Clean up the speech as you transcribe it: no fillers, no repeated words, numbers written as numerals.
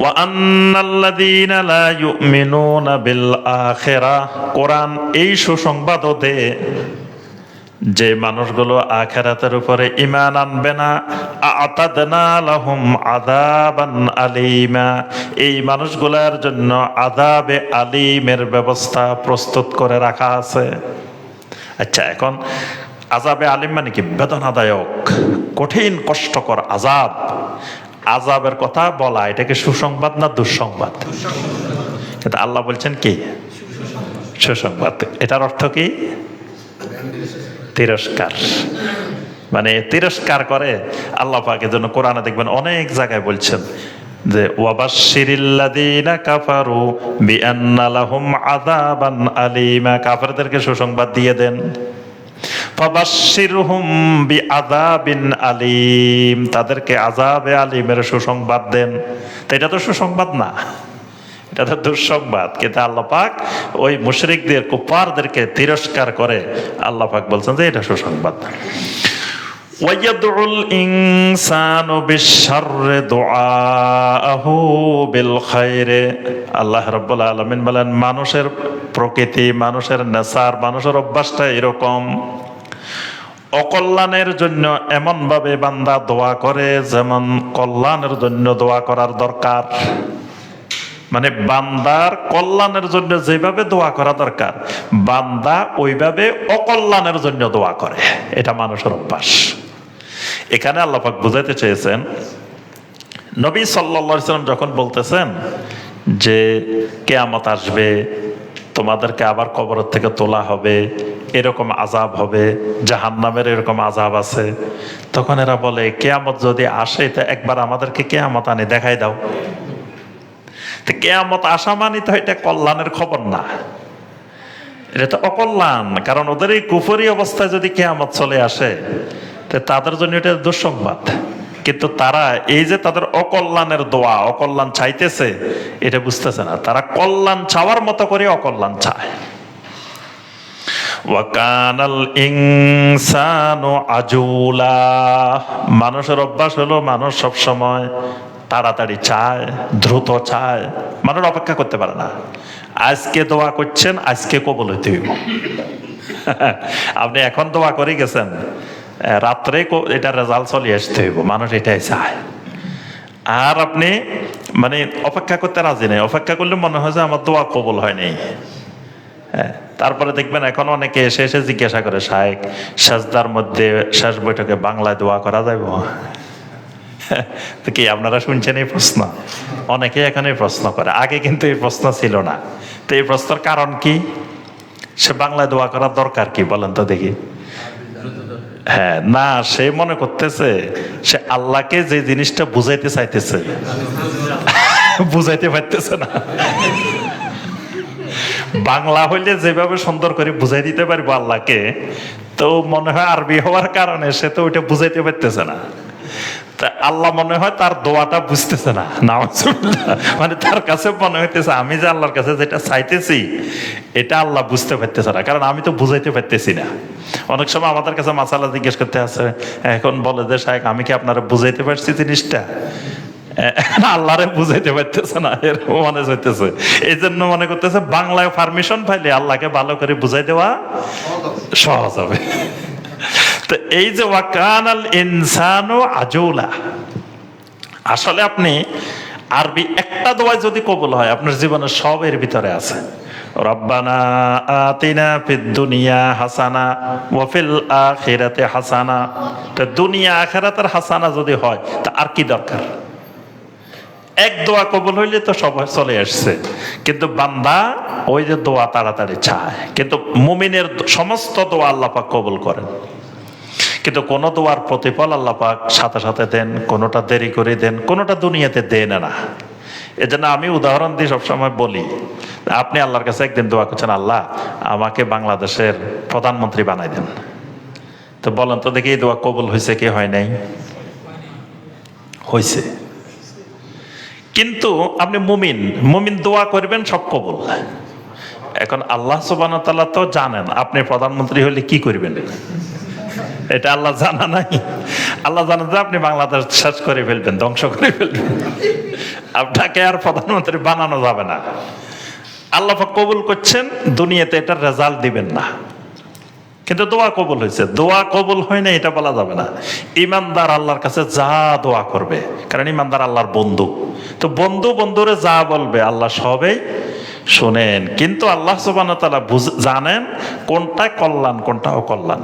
ওয়া আন্নাল্লাযীনা লা ইউমিনুনা বিল আখিরাহ, কোরআন এই সুসংবাদও দেয় যে মানুষগুলো আখিরাতের উপরে ঈমান আনবে না, আ'তাদনা লাহুম আযাবান আলীমা, এই মানুষগুলোর জন্য আযাবে আলীমের ব্যবস্থা প্রস্তুত করে রাখা আছে। আচ্ছা, এখন আযাবে আলীম মানে কি? বেদনাদায়ক, কঠিন, কষ্টকর আযাব। আযাবের কথা বলা, এটাকে সুসংবাদ না দুঃসংবাদ? কিন্তু আল্লাহ বলছেন কি? সুসংবাদ। এটার অর্থ কি? তিরস্কার। মানে তিরস্কার করে আল্লাহ পাক। এজন্য কোরআনে দেখবেন অনেক জায়গায় বলছেন যে ওয়াবাশশিরিল্লাযীনা কাফারু বিআন্না লাহুম আযাবান আলীমা, কাফেরদেরকে সুসংবাদ দিয়ে দেন। ফাবাশশিরহুম বিআযাবিন আলীম, তাদেরকে আযাবে আলীমের সুসংবাদ দেন। তো এটা তো সুসংবাদ না, এটা তো দুঃসংবাদ। কিন্তু আল্লাহ পাক ওই মুশরিকদের, কুফারদেরকে তিরস্কার করে আল্লাহ পাক বলছেন যে এটা সুসংবাদ। ওয়ায়াদউল ইনসানু বিশ-শাররি দুআআহু বিল খায়রি, আল্লাহ রাব্বুল আলামিন বলেন মানুষের প্রকৃতি, মানুষের নেচার, মানুষের অভ্যাসটা এরকম, অকল্যাণের জন্য এমন ভাবে বান্দা দোয়া করে যেমন কল্যাণের জন্য দোয়া করার দরকার। মানে বান্দার কল্যাণের জন্য যেভাবে দোয়া করা দরকার, বান্দা ওইভাবে অকল্যাণের জন্য দোয়া করে। এটা মানুষের অভ্যাস। এখানে আল্লাহ পাক বুঝাইতে চেয়েছেন, নবী সাল্লাল্লাহু আলাইহি ওয়াসাল্লাম যখন বলতেছেন যে কিয়ামত আসবে, তোমাদেরকে আবার কবর থেকে তোলা হবে, এরকম আযাব হবে, জাহান্নামের এরকম আযাব আছে, তখন এরা বলে কিয়ামত যদি আসে তো একবার আমাদেরকে কিয়ামত আনি দেখাই দাও। কিয়ামত আসা মানে তো এটা কল্যাণের খবর না, এটা তো অকল্যাণ। কারণ ওদের এই কুফরি অবস্থায় যদি কিয়ামত চলে আসে তো তাদের জন্য এটা দুঃসংবাদ। কিন্তু তারা এই যে তাদের অকল্যাণের দোয়া, অকল্যাণ চাইতেছে, এটা বুঝতেছে না। তারা কল্যাণ চাওয়ার মতো করে অকল্যাণ চায়। ওয়া কানাল ইনসানু আজুলা, মানুষের অভ্যাস হলো মানুষ সব সময় তাড়াতাড়ি চায়, দ্রুত চায়। মানুষ অপেক্ষা করতে পারে না। আজকে দোয়া করছেন, আজকে কবুল হইতে হইব। আপনি এখন দোয়া করে গেছেন, রাত্রে এটা রেজাল্ট চলে আসতে হইব, মানুষ এটাই চায়। আর আপনি মানে অপেক্ষা করতে রাজি নেই। অপেক্ষা করলে মনে হয় যে আমার দোয়া কবুল হয় নাই। তারপরে দেখবেন এখন অনেকে এসে এসে জিজ্ঞাসা করে, শায়েখ সাজদার মধ্যে শেষ বৈঠকে বাংলায় দোয়া করা যাইব? তো কি আপনারা শুনছেন এই প্রশ্ন? অনেকে এখন এই প্রশ্ন করে, আগে কিন্তু এই প্রশ্ন ছিল না। তো এই প্রশ্নের কারণ কি? সে বাংলায় দোয়া করার দরকার কি বলেন তো দেখি? হ্যাঁ, না, সে মনে করতেছে সে আল্লাহকে যে জিনিসটা বুঝাইতে চাইতেছে বুঝাইতে পারতেছে না। বাংলা হইলে যেভাবে সুন্দর করে বুঝাই দিতে পারবো আল্লাহকে, তো মনে হয় আরবি হওয়ার কারণে সে তো ওইটা বুঝাইতে পারতেছে না। আল্লাহ মনে হয় তার দোয়াটা বুঝতেছে না। নাউজুবিল্লাহ। মানে তার কাছে মনে হইতেছে আমি যে আল্লাহর কাছে যেটা চাইতেছি এটা আল্লাহ বুঝতে পারতেছে না, কারণ আমি তো বুঝাইতে পারতেছি না। অনেক সময় আমাদের কাছে মাসালা জিজ্ঞেস করতে আছে, এখন বলে যে শায়েখ আমি কি আপনারা বুঝাইতে পারছি জিনিসটা? আল্লাহরে বুঝাইতে পারতেছে না, এরকম মনে হইতেছে। এই জন্য মনে করতেছে বাংলায় পারমিশন পাইলে আল্লাহকে ভালো করে বুঝাই দেওয়া সহজ হবে। তো এই যে ওয়াকানাল ইনসানু আজুলা, আসলে আপনি আরবি একটা দোয়া যদি কবুল হয় আপনার জীবনের সব এর ভিতরে আছে। রব্বানা আতিনা ফিদ দুনিয়া হাসানা ওয়া ফিল আখিরাতি হাসানা। তো দুনিয়া আখিরাতের হাসানা যদি হয় তা আর কি দরকার? এক দোয়া কবুল হইলে তো সব চলে আসছে। কিন্তু বান্দা ওই যে দোয়া তাড়াতাড়ি চায়। কিন্তু মুমিনের সমস্ত দোয়া আল্লাহ পাক কবুল করেন, কিন্তু কোন দোয়ার প্রতিফল আল্লাহ পাক সাথে সাথে দেন, কোনোটা দেরি করে দেন, কোনোটা দুনিয়াতে দেন না। এজন্য আমি উদাহরণ দিয়ে সবসময় বলি, আপনি আল্লাহর কাছে একদিন দোয়া করছেন, আল্লাহ আমাকে বাংলাদেশের প্রধানমন্ত্রী বানাই দেন। তো বলেন তো দেখি এই দোয়া কবুল হয়েছে কি হয় নাই? হয়েছে। কিন্তু আপনি মুমিন দোয়া করবেন সব কবুল। এখন আল্লাহ সুবহানাহু ওয়া তাআলা তো জানেন আপনি প্রধানমন্ত্রী হলে কি করবেন, এটা আল্লাহ জানা নাই? আল্লাহ জানেন যে আপনি বাংলাদেশ শেষ করে ফেলবেন, ধ্বংস করে ফেলবেন, আপনাকে আর প্রধানমন্ত্রী বানানো যাবে না। আল্লাহ পাক কবুল করছেন, দুনিয়াতে এটার রেজাল্ট দিবেন না, কিন্তু দোয়া কবুল হয়েছে। দোয়া কবুল হয় না এটা বলা যাবে না। ইমানদার আল্লাহর কাছে যা দোয়া করবে, কারণ ইমানদার আল্লাহর বন্ধু, তো বন্ধু বন্ধুরে যা বলবে আল্লাহ সবেই শোনেন। কিন্তু আল্লাহ সুবহানাহু ওয়া তাআলা জানেন কোনটা কল্যাণ কোনটা অকল্যাণ।